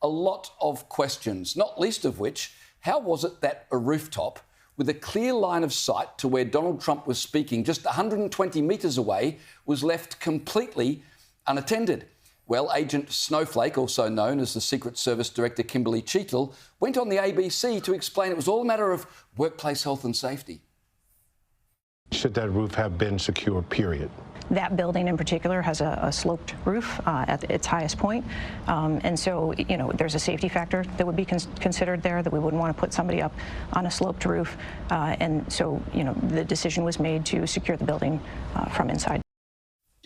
a lot of questions, not least of which, how was it that a rooftop with a clear line of sight to where Donald Trump was speaking just 120 metres away was left completely unattended? Well, Agent Snowflake, also known as the Secret Service Director Kimberly Cheatle, went on the ABC to explain it was all a matter of workplace health and safety. Should that roof have been secure, period? That building in particular has a sloped roof at its highest point. And so, there's a safety factor that would be considered there, that we wouldn't want to put somebody up on a sloped roof. And so, the decision was made to secure the building from inside.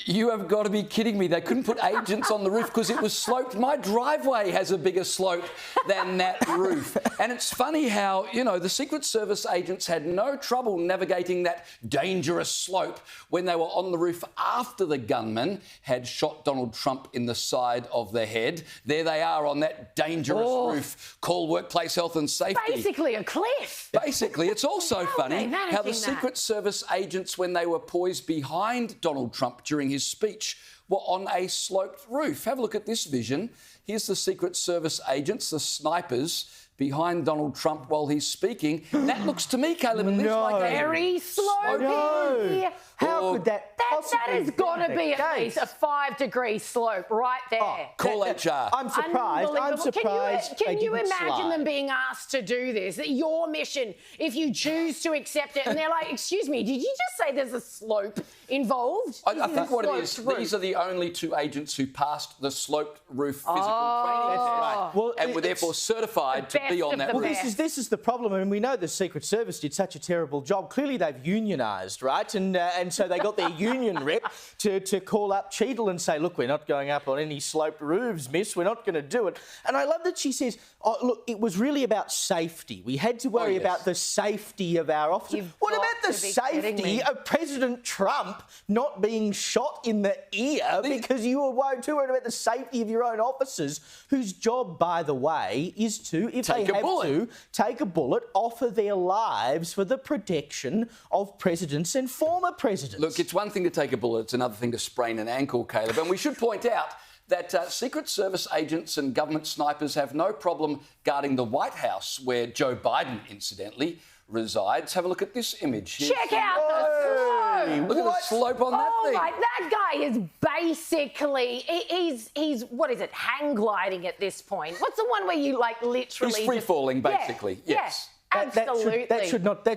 You have got to be kidding me. They couldn't put agents on the roof because it was sloped. My driveway has a bigger slope than that roof. And it's funny how, the Secret Service agents had no trouble navigating that dangerous slope when they were on the roof after the gunman had shot Donald Trump in the side of the head. There they are on that dangerous roof called workplace health and safety. Basically a cliff. Basically. It's also funny how the Secret Service agents, when they were poised behind Donald Trump during his speech, were on a sloped roof. Have a look at this vision. Here's the Secret Service agents, the snipers, behind Donald Trump while he's speaking. That looks to me, Caleb, and like a very slopey. No. How could that possibly that has got to be at least a 5-degree slope right there. Call HR. I'm surprised. Can you didn't imagine slide. them being asked to do this? That your mission, if you choose to accept it, and they're like, excuse me, did you just say there's a slope involved? I think what it is, these are the only 2 agents who passed the sloped roof physical training test, right. Well, and were therefore certified to be on that roof. Well, this is the problem. I mean, we know the Secret Service did such a terrible job. Clearly, they've unionised, right? And so they got their union rep to call up Cheatle and say, look, we're not going up on any sloped roofs, miss. We're not going to do it. And I love that she says, oh, look, it was really about safety. We had to worry about the safety of our officers. What about the safety of President Trump not being shot in the ear because you were too worried about the safety of your own officers, whose job, by the way, is to, if they have to, take a bullet, offer their lives for the protection of presidents and former presidents. Look, it's one thing to take a bullet, it's another thing to sprain an ankle, Caleb. And we should point out that Secret Service agents and government snipers have no problem guarding the White House, where Joe Biden, incidentally, resides. Have a look at this image. Check out the slope. Look at the slope on that thing. That guy is basically, he's what is it, hang gliding at this point. What's the one where you literally... He's free-falling, basically, yes. Absolutely. That should not be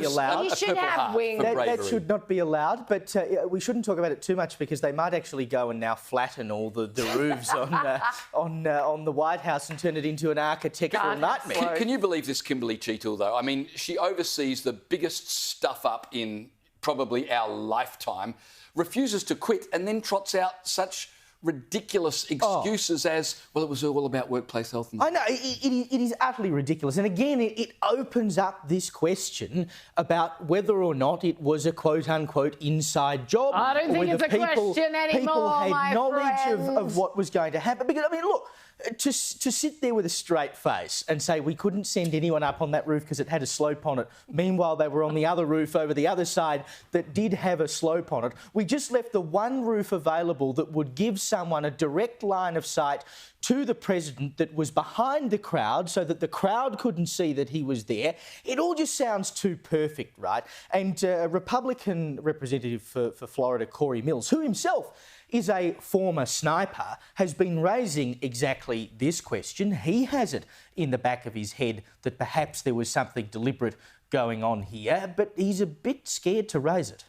allowed. He should have wings. That should not be allowed, but we shouldn't talk about it too much because they might actually go and now flatten all the roofs on the White House and turn it into an architectural nightmare. Can you believe this Kimberly Cheatle, though? I mean, she oversees the biggest stuff-up in probably our lifetime, refuses to quit, and then trots out such ridiculous excuses as, well, it was all about workplace health. I know, it is utterly ridiculous. And again, it opens up this question about whether or not it was a quote-unquote inside job. I don't think it's a question anymore, people had my knowledge of what was going to happen. Because, I mean, look, to sit there with a straight face and say we couldn't send anyone up on that roof because it had a slope on it. Meanwhile, they were on the other roof over the other side that did have a slope on it. We just left the one roof available that would give someone a direct line of sight to the president that was behind the crowd so that the crowd couldn't see that he was there. It all just sounds too perfect, right? And a Republican representative for Florida, Corey Mills, who himself is a former sniper, has been raising exactly this question. He has it in the back of his head that perhaps there was something deliberate going on here, but he's a bit scared to raise it.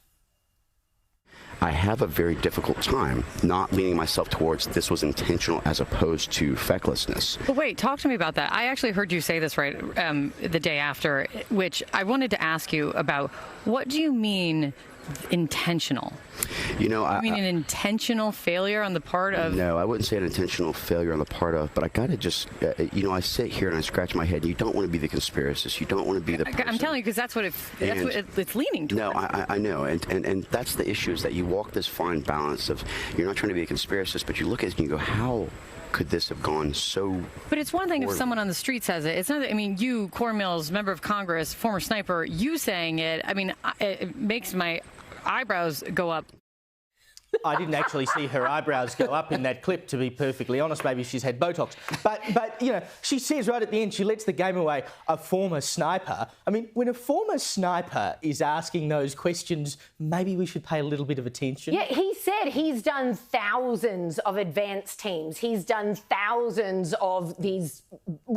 I have a very difficult time not leaning myself towards this was intentional as opposed to fecklessness. But wait, talk to me about that. I actually heard you say this right the day after, which I wanted to ask you about. What do you mean intentional? You know, I mean an intentional failure on the part of... No, I wouldn't say an intentional failure on the part of, but I got to just, I sit here and I scratch my head. You don't want to be the conspiracist. You don't want to be the person. I'm telling you, because that's what it's leaning toward. No, I know, and that's the issue, is that you walk this fine balance of, you're not trying to be a conspiracist, but you look at it and you go, how could this have gone so... But it's one thing if someone on the street says it. It's not, I mean, you, Corey Mills, member of Congress, former sniper, you saying it, I mean, it makes my eyebrows go up. I didn't actually see her eyebrows go up in that clip, to be perfectly honest. Maybe she's had Botox. But you know, she says right at the end, she lets the game away, a former sniper. I mean, when a former sniper is asking those questions, maybe we should pay a little bit of attention. Yeah, he said he's done thousands of advanced teams. He's done thousands of these.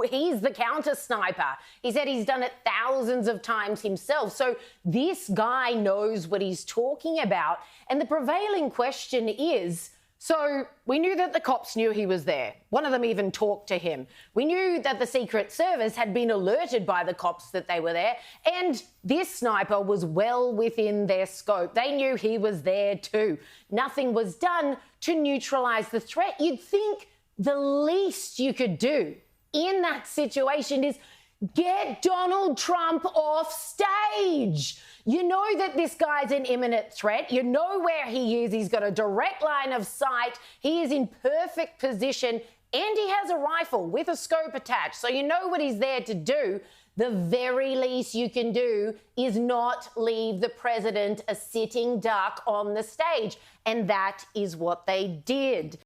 He's the counter sniper. He said he's done it thousands of times himself. So this guy knows what he's talking about. And the prevailing question is, so we knew that the cops knew he was there. One of them even talked to him. We knew that the Secret Service had been alerted by the cops that they were there. And this sniper was well within their scope. They knew he was there too. Nothing was done to neutralise the threat. You'd think the least you could do in that situation is get Donald Trump off stage. You know that this guy's an imminent threat. You know where he is. He's got a direct line of sight. He is in perfect position and he has a rifle with a scope attached. So you know what he's there to do. The very least you can do is not leave the president a sitting duck on the stage. And that is what they did.